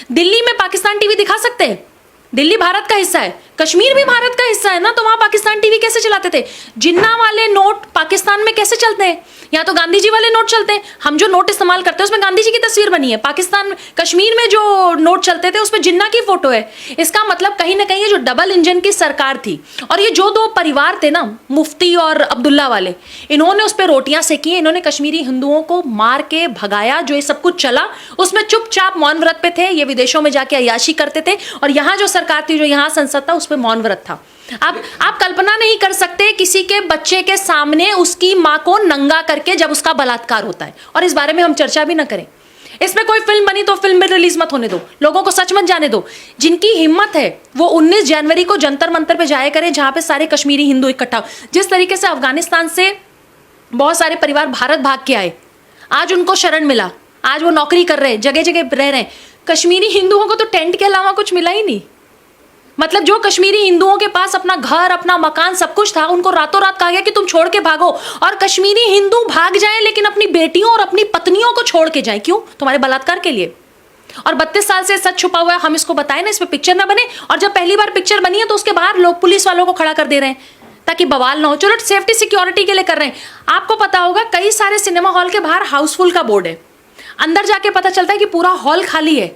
दिल्ली में पाकिस्तान टीवी दिखा सकते हैं? दिल्ली भारत का हिस्सा है, कश्मीर भी भारत का हिस्सा है ना, तो वहां पाकिस्तान टीवी कैसे चलाते थे? जिन्ना वाले नोट पाकिस्तान में कैसे चलते हैं? यहाँ तो गांधी जी वाले नोट चलते हैं। हम जो नोट इस्तेमाल करते हैं उसमें गांधी जी की तस्वीर बनी है। पाकिस्तान में, कश्मीर में जो नोट चलते थे उसमें जिन्ना की फोटो है। इसका मतलब कहीं ना कहीं ये जो डबल इंजन की सरकार थी, और ये जो दो परिवार थे ना, मुफ्ती और अब्दुल्ला वाले, इन्होंने उस पर रोटियां सेकी। इन्होंने कश्मीरी हिंदुओं को मार के भगाया। जो ये सब कुछ चला उसमें चुपचाप मौन व्रत पे थे। ये विदेशों में जाके अय्याशी करते थे, और यहाँ जो सरकार थी, जो यहाँ संसद था, उस पर मौन व्रत था। आप कल्पना नहीं कर सकते किसी के बच्चे के सामने उसकी मां को नंगा करके जब उसका बलात्कार होता है, और इस बारे में हम चर्चा भी ना करें। इसमें कोई फिल्म बनी तो फिल्म में रिलीज मत होने दो, लोगों को सच मत जाने दो। जिनकी हिम्मत है वो 19 जनवरी को जंतर मंतर पे जाया करें, जहां पे सारे कश्मीरी हिंदू इकट्ठा। जिस तरीके से अफगानिस्तान से बहुत सारे परिवार भारत भाग के आए, आज उनको शरण मिला, आज वो नौकरी कर रहे हैं, जगह जगह रह रहे हैं। कश्मीरी हिंदुओं को तो टेंट के अलावा कुछ मिला ही नहीं। मतलब जो कश्मीरी हिंदुओं के पास अपना घर, अपना मकान, सब कुछ था, उनको रातों रात कहा गया कि तुम छोड़ के भागो। और कश्मीरी हिंदू भाग जाएं, लेकिन अपनी बेटियों और अपनी पत्नियों को छोड़ के जाएं। क्यों? तुम्हारे बलात्कार के लिए। और 32 साल से सच छुपा हुआ है, हम इसको बताएं ना, इस पे पिक्चर ना बने। और जब पहली बार पिक्चर बनी है तो उसके बाहर लोग पुलिस वालों को खड़ा कर दे रहे हैं ताकि बवाल ना हो। चलो, सेफ्टी सिक्योरिटी के लिए कर रहे हैं। आपको पता होगा कई सारे सिनेमा हॉल के बाहर हाउसफुल का बोर्ड है, अंदर जाके पता चलता है कि पूरा हॉल खाली है।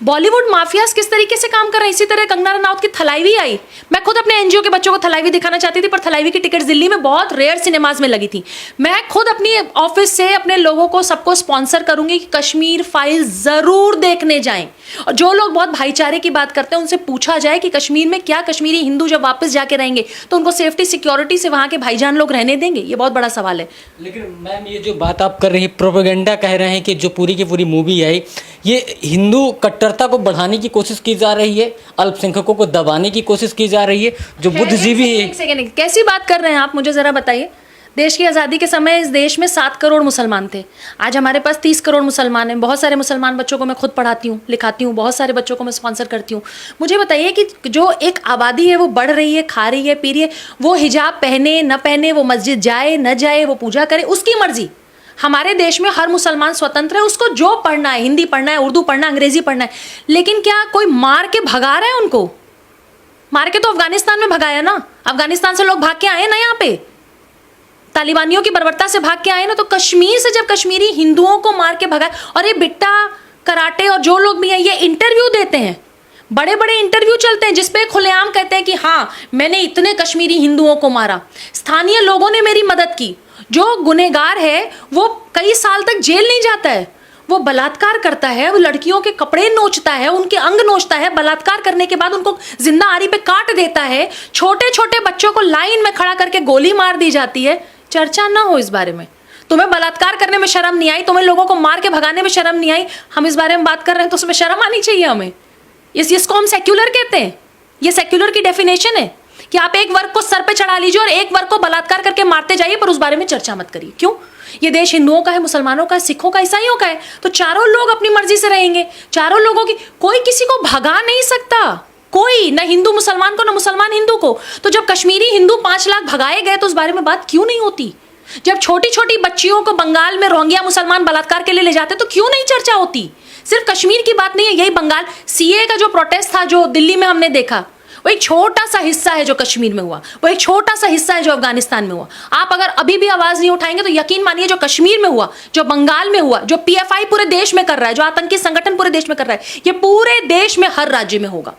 बॉलीवुड माफियाज किस तरीके से काम कर रहे हैं। इसी तरह कंगना रनौत की थलाईवी आई। मैं खुद अपने एनजीओ के बच्चों को थलाईवी दिखाना चाहती थी, पर थलाईवी की टिकट दिल्ली में बहुत रेयर सिनेमाज में लगी थी। मैं खुद अपनी ऑफिस से अपने लोगों को सबको स्पॉन्सर करूंगी कि कश्मीर फाइल जरूर देखने जाएं। और जो लोग बहुत भाईचारे की बात करते हैं उनसे पूछा जाए कि कश्मीर में क्या कश्मीरी हिंदू जब वापस जाके रहेंगे तो उनको सेफ्टी सिक्योरिटी से वहां के भाईजान लोग रहने देंगे? ये बहुत बड़ा सवाल है। लेकिन मैम, ये जो बात आप कर रही हैं, प्रोपेगेंडा कह रहे हैं कि जो पूरी की पूरी मूवी आई, ये हिंदू कट्टरता को बढ़ाने की कोशिश की जा रही है, अल्पसंख्यकों को दबाने की कोशिश की जा रही है। जो बुद्धिजीवी है, एक सेकंड, कैसी बात कर रहे हैं आप? मुझे जरा बताइए। देश की आज़ादी के समय इस देश में 7 करोड़ मुसलमान थे। आज हमारे पास 30 करोड़ मुसलमान हैं। बहुत सारे मुसलमान बच्चों को मैं खुद पढ़ाती हूँ, लिखाती हूँ, बहुत सारे बच्चों को मैं स्पॉन्सर करती हूँ। मुझे बताइए कि जो एक आबादी है वो बढ़ रही है, खा रही है, पी रही है, वो हिजाब पहने न पहने, वो मस्जिद जाए न जाए, वो पूजा करे, उसकी मर्जी। हमारे देश में हर मुसलमान स्वतंत्र है, उसको जो पढ़ना है, हिंदी पढ़ना है, उर्दू पढ़ना है, अंग्रेजी पढ़ना है। लेकिन क्या कोई मार के भगा रहा है उनको? मार के तो अफगानिस्तान में भगाया ना। अफगानिस्तान से लोग भाग के आए ना, यहाँ पे तालिबानियों की बर्बरता से भाग के आए ना। तो कश्मीर से जब कश्मीरी हिंदुओं को मार के भगाया, और ये बिट्टा कराटे और जो लोग भी हैं, ये इंटरव्यू देते हैं, बड़े बड़े इंटरव्यू चलते हैं जिसपे खुलेआम कहते हैं कि हाँ, मैंने इतने कश्मीरी हिंदुओं को मारा, स्थानीय लोगों ने मेरी मदद की। जो गुनहगार है वो कई साल तक जेल नहीं जाता है, वो बलात्कार करता है, वो लड़कियों के कपड़े नोचता है, उनके अंग नोचता है, बलात्कार करने के बाद उनको जिंदा आरी पे काट देता है, छोटे छोटे बच्चों को लाइन में खड़ा करके गोली मार दी जाती है। चर्चा ना हो इस बारे में। तुम्हें बलात्कार करने में शर्म नहीं आई, तुम्हें लोगों को मार के भगाने में शर्म नहीं आई, हम इस बारे में बात कर रहे हैं तो उसमें शर्म आनी चाहिए हमें। इसको हम सेक्युलर कहते हैं। ये सेक्युलर की डेफिनेशन है कि आप एक वर्ग को सर पे चढ़ा लीजिए और एक वर्ग को बलात्कार करके मारते जाइए, पर उस बारे में चर्चा मत करिए। क्यों? ये देश हिंदुओं का है, मुसलमानों का है, सिखों का, ईसाइयों का है, तो चारों लोग अपनी मर्जी से रहेंगे। चारों लोगों की, कोई किसी को भगा नहीं सकता, कोई, ना हिंदू मुसलमान को, ना मुसलमान हिंदू को। तो जब कश्मीरी हिंदू 5 लाख भगाए गए तो उस बारे में बात क्यों नहीं होती? जब छोटी छोटी बच्चियों को बंगाल में रोहिंग्या मुसलमान बलात्कार के लिए ले जाते तो क्यों नहीं चर्चा होती? सिर्फ कश्मीर की बात नहीं है, यही बंगाल सीए का जो प्रोटेस्ट था, जो दिल्ली में हमने देखा, वो एक छोटा सा हिस्सा है जो कश्मीर में हुआ, वो एक छोटा सा हिस्सा है जो अफगानिस्तान में हुआ। आप अगर अभी भी आवाज नहीं उठाएंगे तो यकीन मानिए, जो कश्मीर में हुआ, जो बंगाल में हुआ, जो पीएफआई पूरे देश में कर रहा है, जो आतंकी संगठन पूरे देश में कर रहा है, ये पूरे देश में हर राज्य में होगा।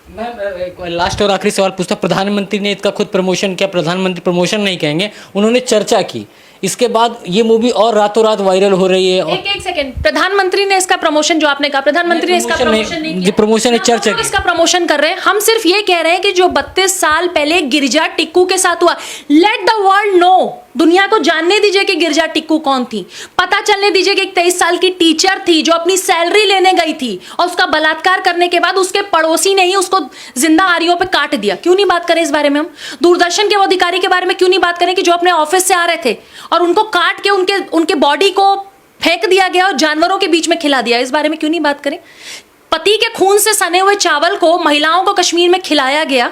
मैं लास्ट और आखिरी सवाल पूछता। प्रधानमंत्री ने इसका खुद प्रमोशन किया, प्रधानमंत्री प्रमोशन नहीं कहेंगे, उन्होंने चर्चा की। इसके बाद ये मूवी और रातों रात वायरल हो रही है। एक सेकंड, प्रधानमंत्री ने इसका प्रमोशन, जो आपने कहा, प्रधानमंत्री ने इसका प्रमोशन नहीं किया, प्रमोशन है, चर्चा की। इसका प्रमोशन कर रहे हैं। हम सिर्फ ये कह रहे हैं कि जो 32 साल पहले गिरजा टिक्कू के साथ हुआ, लेट द वर्ल्ड नो, दुनिया को जानने दीजिए कि गिरजा टिक्कू कौन थी। पता चलने दीजिए कि एक 23 साल की टीचर थी जो अपनी सैलरी लेने गई थी और उसका बलात्कार करने के बाद उसके पड़ोसी ने ही उसको जिंदा आरियों पे काट दिया। क्यों नहीं बात करें इस बारे में? हम दूरदर्शन के वो अधिकारी के बारे में क्यों नहीं बात करें कि जो अपने ऑफिस से आ रहे थे और उनको काट के उनके बॉडी को फेंक दिया गया और जानवरों के बीच में खिला दिया? इस बारे में क्यों नहीं बात करें? पति के खून से सने हुए चावल को महिलाओं को कश्मीर में खिलाया गया।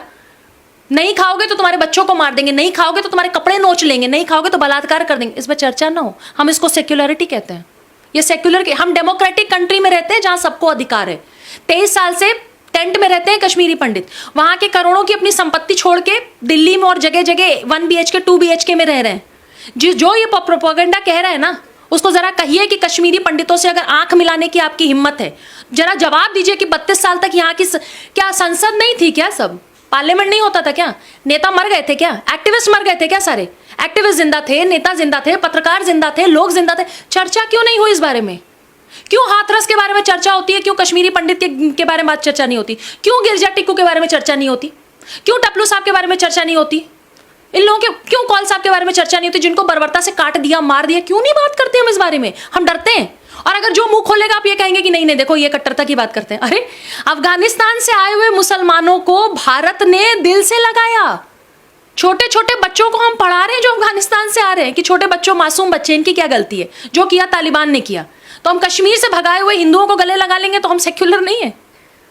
नहीं खाओगे तो तुम्हारे बच्चों को मार देंगे, नहीं खाओगे तो तुम्हारे कपड़े नोच लेंगे, नहीं खाओगे तो बलात्कार कर देंगे। इस पर चर्चा ना हो। हम इसको सेक्युलरिटी कहते हैं। ये सेक्युलर के, हम डेमोक्रेटिक कंट्री में रहते हैं जहां सबको अधिकार है। 23 साल से टेंट में रहते हैं कश्मीरी पंडित, वहां के करोड़ों की अपनी संपत्ति छोड़ के दिल्ली में और जगह जगह 1 BHK 2 BHK में रह रहे हैं। जो ये प्रोपेगेंडा कह रहा है ना, उसको जरा कहिए कि कश्मीरी पंडितों से अगर आंख मिलाने की आपकी हिम्मत है, जरा जवाब दीजिए कि 32 साल तक यहाँ की क्या संसद नहीं थी क्या? सब पार्लियामेंट नहीं होता था क्या? नेता मर गए थे क्या? एक्टिविस्ट मर गए थे क्या? सारे एक्टिविस्ट जिंदा थे, नेता जिंदा थे, पत्रकार जिंदा थे, लोग जिंदा थे। चर्चा क्यों नहीं हुई इस बारे में? क्यों हाथरस के बारे में चर्चा होती है? क्यों कश्मीरी पंडित के बारे में चर्चा नहीं होती? क्यों गिरजा टिक्कू के बारे में चर्चा नहीं होती? क्यों टपलू साहब के बारे में चर्चा नहीं होती? इन लोगों के क्यों कौल साहब के बारे में चर्चा नहीं होती, जिनको बर्बरता से काट दिया, मार दिया? क्यों नहीं बात करते हम इस बारे में? हम डरते हैं। और अगर जो मुंह खोलेगा आप ये कहेंगे कि नहीं नहीं देखो ये कट्टरता की बात करते हैं। अरे अफगानिस्तान से आए हुए मुसलमानों को भारत ने दिल से लगाया। छोटे छोटे बच्चों को हम पढ़ा रहे हैं जो अफगानिस्तान से आ रहे हैं कि छोटे बच्चों, मासूम बच्चे, इनकी क्या गलती है? जो किया तालिबान ने किया। तो हम कश्मीर से भगाए हुए हिंदुओं को गले लगा लेंगे तो हम सेक्युलर नहीं है?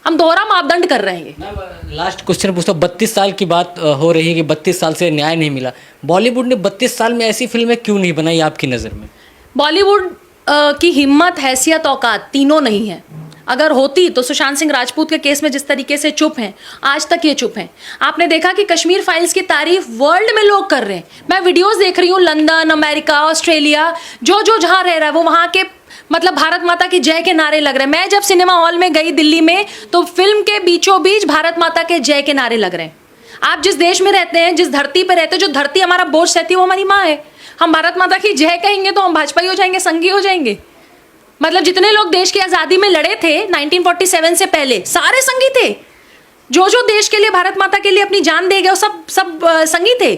हम दोहरा मापदंड कर रहे हैं। लास्ट क्वेश्चन पूछता हूँ, 32 साल की बात हो रही है कि 32 साल से न्याय नहीं मिला। बॉलीवुड ने 32 साल में ऐसी फिल्में क्यों नहीं बनाई आपकी नज़र में? बॉलीवुड की हिम्मत, हैसियत, औकात तीनों नहीं है। अगर होती तो सुशांत सिंह राजपूत के केस में जिस तरीके से चुप हैं, आज तक ये चुप हैं। आपने देखा कि कश्मीर फाइल्स की तारीफ वर्ल्ड में लोग कर रहे हैं। मैं वीडियोस देख रही हूँ, लंदन, अमेरिका, ऑस्ट्रेलिया, जो जो जहाँ रह रहा है वो वहाँ के मतलब भारत माता की जय के नारे लग रहे हैं। मैं जब सिनेमा हॉल में गई दिल्ली में तो फिल्म के बीचों बीच भारत माता के जय के नारे लग रहे हैं। आप जिस देश में रहते हैं, जिस धरती पर रहते हैं, जो धरती हमारा बोझ सहती है वो हमारी माँ है। हम भारत माता की जय कहेंगे तो हम भाजपाई हो जाएंगे, संघी हो जाएंगे। मतलब जितने लोग देश की आज़ादी में लड़े थे 1947 से पहले, सारे संघी थे। जो जो देश के लिए, भारत माता के लिए अपनी जान दे गए, सब संघी थे।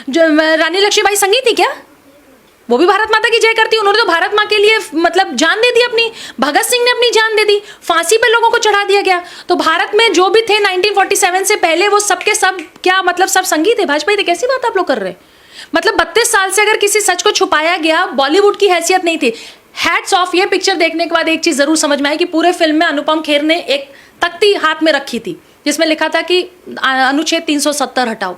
जो रानी लक्ष्मीबाई संघी थी क्या? वो भी भारत माता की जय करती। उन्होंने तो भारत माँ के लिए मतलब जान दे दी अपनी। भगत सिंह ने अपनी जान दे दी, फांसी पे लोगों को चढ़ा दिया गया। तो भारत में जो भी थे 1947 से पहले वो सबके सब क्या मतलब सब संघी थे, भाजपाई थे? कैसी बात आप लोग कर रहे हैं? मतलब 32 साल से अगर किसी सच को छुपाया गया, बॉलीवुड की हैसियत नहीं थी। Hats off. ये पिक्चर देखने के बाद एक चीज जरूर समझ में आई कि पूरे फिल्म में अनुपम खेर ने एक तख्ती हाथ में रखी थी जिसमें लिखा था कि अनुच्छेद 370 हटाओ,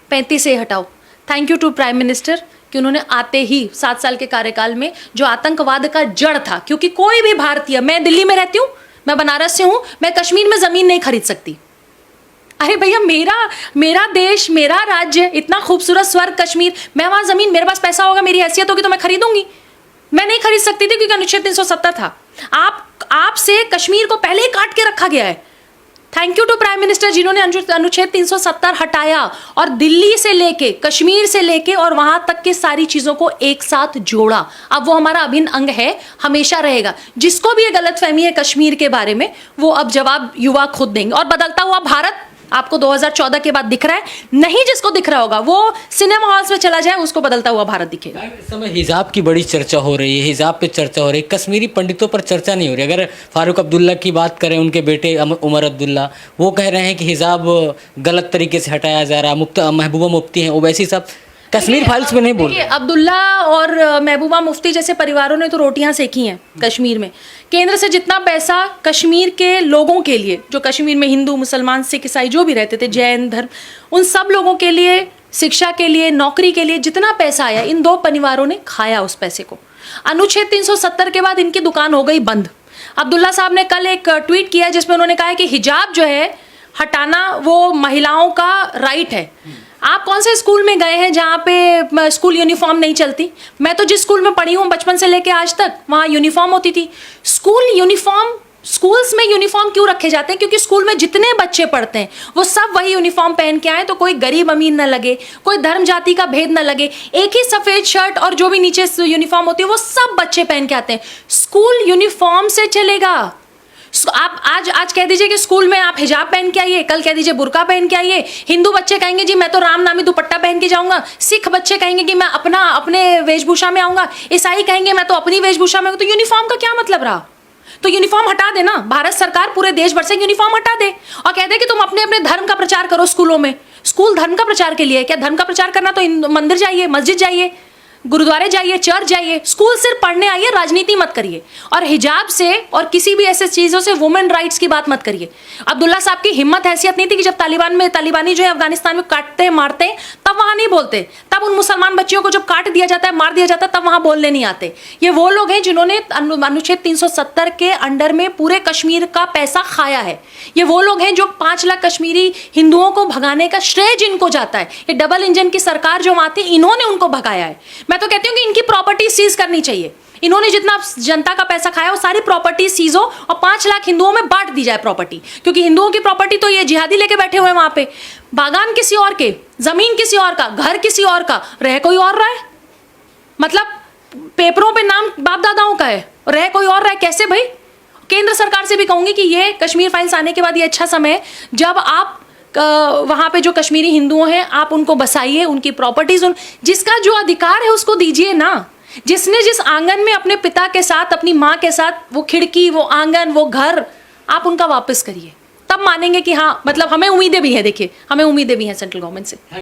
35A हटाओ। Thank you to prime minister कि उन्होंने आते ही 7 साल के कार्यकाल में जो आतंकवाद का जड़ था, क्योंकि कोई भी भारतीय, मैं दिल्ली में रहती हूँ, मैं बनारस से हूँ, मैं कश्मीर में जमीन नहीं खरीद सकती। अरे भैया मेरा देश, मेरा राज्य, इतना खूबसूरत स्वर्ग कश्मीर, मैं वहां जमीन, मेरे पास पैसा होगा, मेरी हैसियत होगी तो मैं खरीदूंगी। मैं नहीं खरीद सकती थी क्योंकि अनुच्छेद 370 था। आपसे कश्मीर को पहले ही काट के रखा गया है। Thank you to prime minister जिन्होंने अनुच्छेद 370 हटाया और दिल्ली से लेके, कश्मीर से लेके और वहां तक के सारी चीजों को एक साथ जोड़ा। अब वो हमारा अभिन्न अंग है, हमेशा रहेगा। जिसको भी ये गलतफहमी है कश्मीर के बारे में, वो अब जवाब युवा खुद देंगे। और बदलता हुआ भारत आपको 2014 के बाद दिख रहा है, नहीं जिसको दिख रहा होगा वो सिनेमा हॉल्स में चला जाए, उसको बदलता हुआ भारत दिखेगा। इस समय हिजाब की बड़ी चर्चा हो रही है, हिजाब पे चर्चा हो रही है, कश्मीरी पंडितों पर चर्चा नहीं हो रही। अगर फारूक अब्दुल्ला की बात करें, उनके बेटे उमर अब्दुल्ला, वो कह रहे हैं कि हिजाब गलत तरीके से हटाया जा रहा। महबूबा मुफ्ती हैं, ओवैसी सब कश्मीर फाइल्स में नहीं बोल रहे। अब्दुल्ला और महबूबा मुफ्ती जैसे परिवारों ने तो रोटियां सेकी हैं कश्मीर में। केंद्र से जितना पैसा कश्मीर के लोगों के लिए, जो कश्मीर में हिंदू, मुसलमान, सिख, ईसाई जो भी रहते थे, जैन धर्म, उन सब लोगों के लिए, शिक्षा के लिए, नौकरी के लिए जितना पैसा आया, इन 2 परिवारों ने खाया उस पैसे को। अनुच्छेद 370 के बाद इनकी दुकान हो गई बंद। अब्दुल्ला साहब ने कल एक ट्वीट किया जिसमें उन्होंने कहा है कि हिजाब जो है हटाना वो महिलाओं का राइट है। आप कौन से स्कूल में गए हैं जहाँ पे स्कूल यूनिफॉर्म नहीं चलती? मैं तो जिस स्कूल में पढ़ी हूँ बचपन से लेके आज तक, वहाँ यूनिफॉर्म होती थी। स्कूल यूनिफॉर्म, स्कूल्स में यूनिफॉर्म क्यों रखे जाते हैं? क्योंकि स्कूल में जितने बच्चे पढ़ते हैं वो सब वही यूनिफॉर्म पहन के आए, तो कोई गरीब अमीर न लगे, कोई धर्म जाति का भेद न लगे। एक ही सफ़ेद शर्ट और जो भी नीचे यूनिफॉर्म होती है वो सब बच्चे पहन के आते हैं। स्कूल यूनिफॉर्म से चलेगा। आप आज कह दीजिए कि स्कूल में आप हिजाब पहन के आइए, कल कह दीजिए बुर्का पहन के आइए। हिंदू बच्चे कहेंगे जी मैं तो राम नामी दुपट्टा पहन के जाऊंगा। सिख बच्चे कहेंगे कि मैं अपने वेशभूषा में आऊंगा। ईसाई कहेंगे मैं तो अपनी वेशभूषा में। तो यूनिफॉर्म का क्या मतलब रहा? तो यूनिफॉर्म हटा देना, भारत सरकार पूरे देश भर से यूनिफॉर्म हटा दे और कह दे कि तुम अपने अपने धर्म का प्रचार करो स्कूलों में। स्कूल धर्म का प्रचार के लिए, क्या धर्म का प्रचार करना तो मंदिर जाइए, मस्जिद जाइए। गुरुद्वारे जाइए, चर्च जाइए, स्कूल सिर्फ पढ़ने आइए, राजनीति मत करिए। और हिजाब से और किसी भी ऐसे चीज़ों से वुमेन राइट्स की बात मत करिए। अब्दुल्ला साहब की हिम्मत हैसियत नहीं थी कि जब तालिबानी जो है अफगानिस्तान में काटते मारते तब वहाँ नहीं बोलते, तब उन मुसलमान बच्चियों को जब काट दिया जाता है, मार दिया जाता है, तब वहाँ बोलने नहीं आते। ये वो लोग हैं जिन्होंने अनुच्छेद 370 के अंडर में पूरे कश्मीर का पैसा खाया है। ये वो लोग हैं जो 5 लाख कश्मीरी हिंदुओं को भगाने का श्रेय जिनको जाता है। ये डबल इंजन की सरकार जो वहाँ थी, इन्होंने उनको भगाया है। मैं तो कहती हूँ कि इनकी प्रॉपर्टी सीज करनी चाहिए। इन्होंने जितना जनता का पैसा खाया वो सारी प्रॉपर्टी सीज हो और 5 लाख हिंदुओं में बांट दी जाए प्रॉपर्टी, क्योंकि हिंदुओं की प्रॉपर्टी तो ये जिहादी लेके बैठे हुए हैं वहां पे। बागान किसी और के, जमीन किसी और का, घर किसी और का, रह कोई और रहा है। मतलब पेपरों पे नाम बाप दादाओं का है, रह कोई और रहा है। कैसे भाई? केंद्र सरकार से भी कहूंगी कि ये कश्मीर फाइल्स आने के बाद ये अच्छा समय है जब आप वहां पे जो कश्मीरी हिंदुओं हैं आप उनको बसाइए, उनकी प्रॉपर्टीज, जिसका जो अधिकार है उसको दीजिए ना। जिसने जिस आंगन में अपने पिता के साथ, अपनी माँ के साथ वो खिड़की, वो आंगन, वो घर, आप उनका वापस करिए, तब मानेंगे कि हाँ, मतलब हमें उम्मीदें भी है। देखिए, हमें उम्मीदें भी हैं सेंट्रल गवर्नमेंट से।